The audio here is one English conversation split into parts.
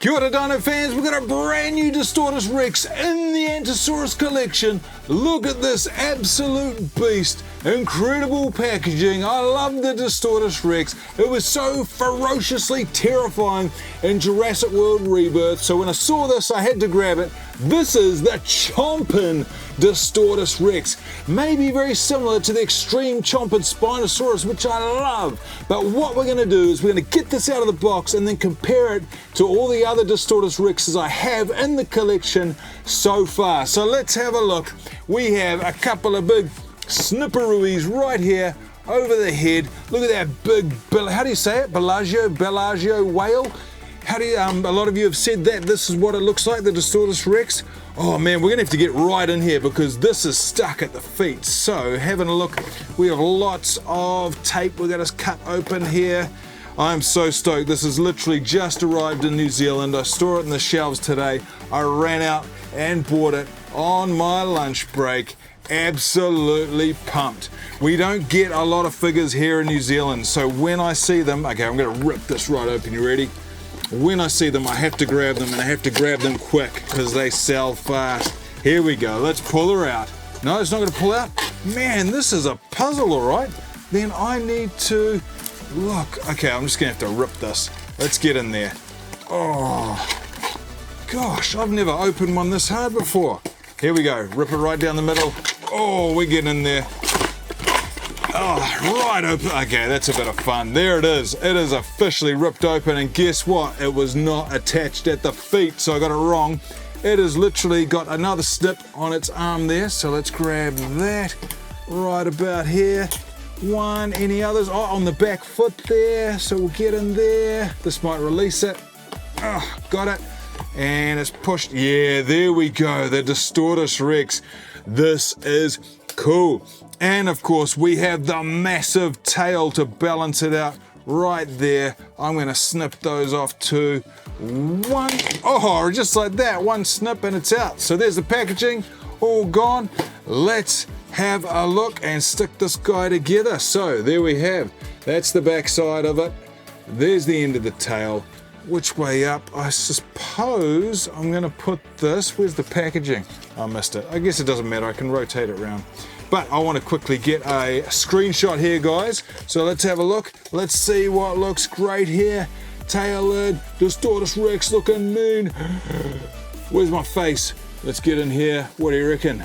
Kia ora Dino Fans, we've got a brand new Distortus Rex in the Antosaurus collection. Look at this absolute beast. Incredible packaging. I love the Distortus Rex. It was so ferociously terrifying in Jurassic World Rebirth, so when I saw this I had to grab it. This is the Chompin Distortus Rex. Maybe very similar to the extreme Chompin Spinosaurus, which I love. But what we're going to do is we're going to get this out of the box and then compare it to all the other Distortus Rexes I have in the collection so far. So let's have a look. We have a couple of big snipperoos right here over the head. Look at that big, how do you say it? Bellagio whale? How do you, a lot of you have said that this is what it looks like, the Distortus Rex. Oh man, we're gonna have to get right in here because this is stuck at the feet. So having a look, we have lots of tape we're gonna cut open here. I'm so stoked. This has literally just arrived in New Zealand. I saw it in the shelves today. I ran out and bought it on my lunch break. Absolutely pumped. We don't get a lot of figures here in New Zealand, so when I see them, okay, I'm gonna rip this right open. You ready? When I see them, I have to grab them, and I have to grab them quick because they sell fast. Here we go. Let's pull her out. No, it's not going to pull out. Man, this is a puzzle, all right. Then I need to look. Okay, I'm just going to have to rip this. Let's get in there. Oh, gosh, I've never opened one this hard before. Here we go. Rip it right down the middle. Oh, we're getting in there. Oh, right open. Okay, that's a bit of fun. There it is. It is officially ripped open, and guess what? It was not attached at the feet, so I got it wrong. It has literally got another snip on its arm there, so let's grab that right about here. One, any others? Oh, on the back foot there, so we'll get in there. This might release it. Oh, got it. And it's pushed. Yeah, there we go. The Distortus Rex. This is cool. And of course we have the massive tail to balance it out right there. I'm going to snip those off too. One, oh, just like that, one snip and it's out. So there's the packaging, all gone. Let's have a look and stick this guy together. So there we have, that's the back side of it. There's the end of the tail. Which way up? I suppose I'm going to put this, where's the packaging? I missed it. I guess it doesn't matter, I can rotate it around. But I want to quickly get a screenshot here, guys. So let's have a look. Let's see what looks great here. Tail lid, Distortus Rex looking mean. Where's my face? Let's get in here. What do you reckon?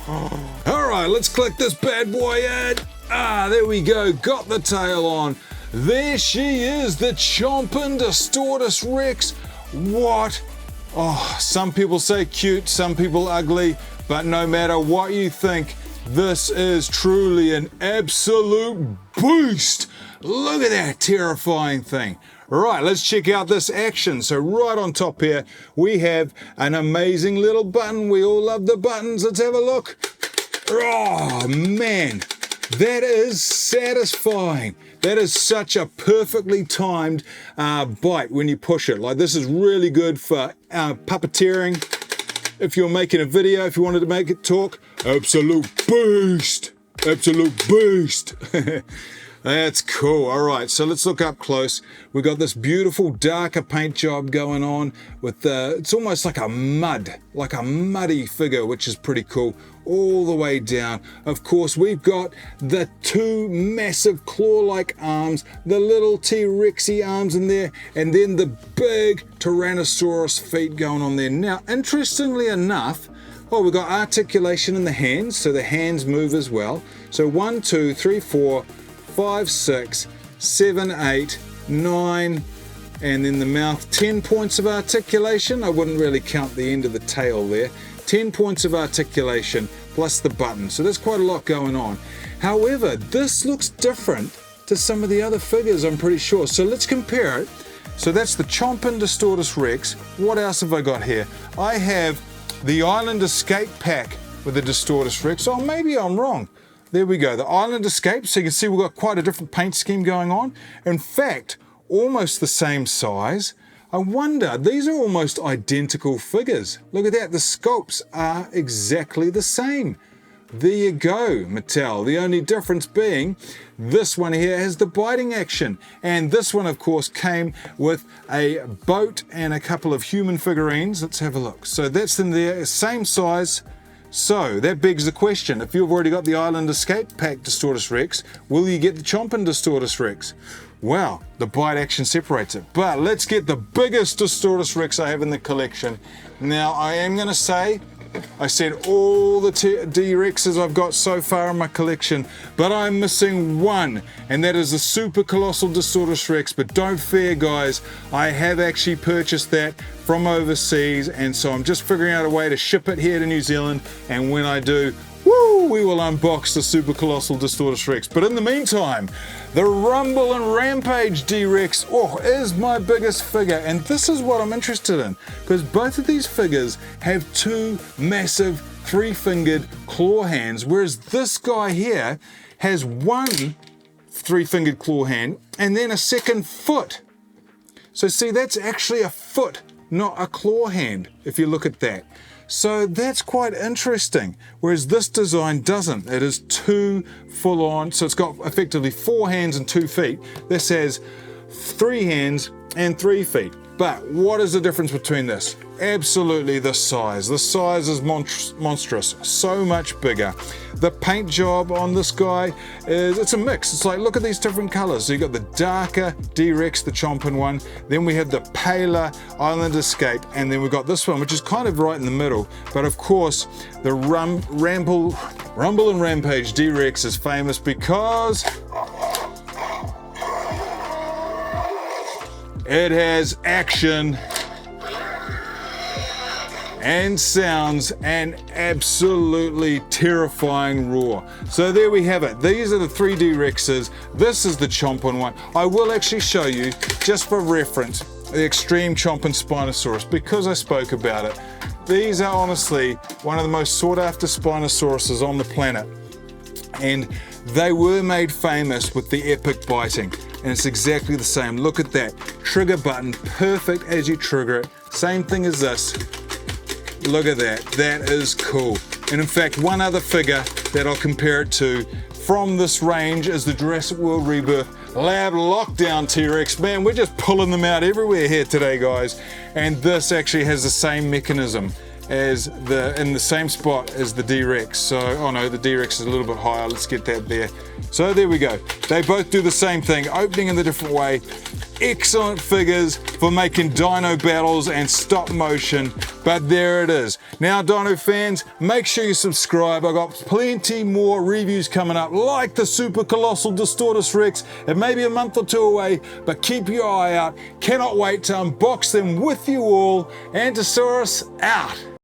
All right, let's click this bad boy in. Ah, there we go. Got the tail on. There she is, the Chompin Distortus Rex. What? Oh, some people say cute, some people ugly, but no matter what you think, this is truly an absolute beast. Look at that terrifying thing. Right, let's check out this action. So right on top here, we have an amazing little button. We all love the buttons. Let's have a look. Oh, man, that is satisfying. That is such a perfectly timed bite when you push it. Like, this is really good for puppeteering. If you're making a video, if you wanted to make it talk, absolute beast, absolute beast. That's cool. All right, so let's look up close. We've got this beautiful darker paint job going on with it's almost like a muddy figure, which is pretty cool, all the way down. Of course, we've got the two massive claw-like arms, the little T-Rexy arms in there, and then the big Tyrannosaurus feet going on there. Now, interestingly enough, oh, we've got articulation in the hands, so the hands move as well. So 1, 2, 3, 4, 5, 6, 7, 8, 9, and then the mouth, 10 points of articulation. I wouldn't really count the end of the tail there. 10 points of articulation plus the button. So there's quite a lot going on. However, this looks different to some of the other figures, I'm pretty sure. So let's compare it. So that's the Chompin Distortus Rex. What else have I got here? I have the Island Escape pack with the Distortus Rex. Oh, maybe I'm wrong. There we go, the Island Escape. So you can see we've got quite a different paint scheme going on. In fact, almost the same size. I wonder, these are almost identical figures. Look at that, the sculpts are exactly the same. there you go, Mattel. The only difference being this one here has the biting action, and this one of course came with a boat and a couple of human figurines. Let's have a look. So that's in there, same size. So that begs the question, if you've already got the Island Escape Pack Distortus Rex, will you get the Chompin Distortus Rex? Well, the bite action separates it. But let's get the biggest Distortus Rex I have in the collection. Now I am going to say, I said all the D-Rexes I've got so far in my collection, but I'm missing one, and that is the Super Colossal Distortus Rex. But don't fear guys, I have actually purchased that from overseas, and so I'm just figuring out a way to ship it here to New Zealand, and when I do, woo, we will unbox the Super Colossal Distortus Rex. But in the meantime, the Rumble and Rampage D-Rex is my biggest figure, and this is what I'm interested in, because both of these figures have two massive three-fingered claw hands, whereas this guy here has one three-fingered claw hand and then a second foot. So see, that's actually a foot, not a claw hand, if you look at that. So that's quite interesting, whereas this design doesn't. It is two full-on, so it's got effectively 4 hands and 2 feet. This has 3 hands and 3 feet. But what is the difference between this? Absolutely the size. The size is monstrous, so much bigger. The paint job on this guy it's a mix. It's like, look at these different colors. So you got the darker D-Rex, the Chompin one, then we have the paler Island Escape, and then we've got this one, which is kind of right in the middle. But of course, the Rumble and Rampage D-Rex is famous because it has action and sounds and absolutely terrifying roar. So there we have it. These are the 3D Rexes. This is the Chompin one. I will actually show you, just for reference, the Extreme Chompin Spinosaurus, because I spoke about it. These are honestly one of the most sought after Spinosauruses on the planet. And they were made famous with the epic biting. And it's exactly the same. Look at that. Trigger button, perfect as you trigger it. Same thing as this. Look at that. That is cool. And in fact, one other figure that I'll compare it to from this range is the Jurassic World Rebirth Lab Lockdown T-Rex. Man, we're just pulling them out everywhere here today, guys. And this actually has the same mechanism as in the same spot as the D-Rex. So, oh no, the D-Rex is a little bit higher. Let's get that there. So there we go. They both do the same thing, opening in a different way. Excellent figures for making dino battles and stop motion, but there it is. Now, dino fans, make sure you subscribe. I've got plenty more reviews coming up, like the Super Colossal Distortus Rex. It may be a month or 2 away, but keep your eye out. Cannot wait to unbox them with you all. Antosaurus out.